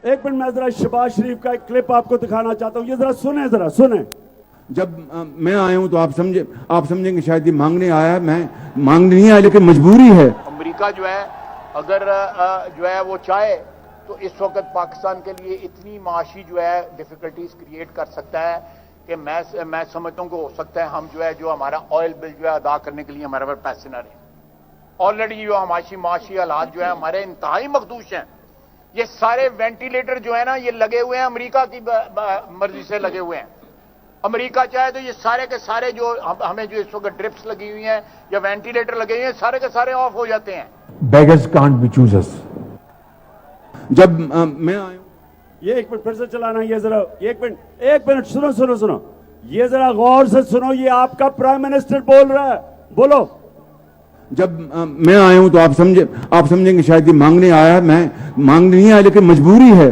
ایک منٹ میں ذرا شہباز شریف کا ایک کلپ آپ کو دکھانا چاہتا ہوں, یہ ذرا سنیں. جب میں آیا ہوں تو آپ سمجھیں گے شاید یہ مانگنے آیا, میں مانگنے نہیں آیا لیکن مجبوری ہے. امریکہ جو ہے اگر جو ہے وہ چاہے تو اس وقت پاکستان کے لیے اتنی معاشی جو ہے ڈیفیکلٹیز کریٹ کر سکتا ہے کہ میں سمجھتا ہوں کہ ہو سکتا ہے ہم جو ہے جو ہمارا آئل بل جو ہے ادا کرنے کے لیے ہمارے پاس پیسے نہ رہیں. آلریڈی جو معاشی حالات جو ہے ہمارے انتہائی مخدوش ہیں. یہ سارے وینٹیلیٹر جو ہے نا یہ لگے ہوئے ہیں امریکہ کی مرضی سے لگے ہوئے ہیں. امریکہ چاہے تو یہ سارے کے سارے جو ہمیں جو اس وقت ڈرپس لگی ہوئی ہیں یا وینٹیلیٹر لگے ہوئے ہیں سارے کے سارے آف ہو جاتے ہیں. Beggars can't be choosers. جب میں آیا ہوں یہ ایک منٹ پھر سے چلانا, یہ ذرا ایک منٹ سنو, یہ ذرا غور سے سنو, یہ آپ کا پرائم منسٹر بول رہا ہے, بولو. جب میں آیا ہوں تو آپ سمجھیں گے شاید یہ مانگنے آیا, میں مانگنے نہیں آیا لیکن مجبوری ہے.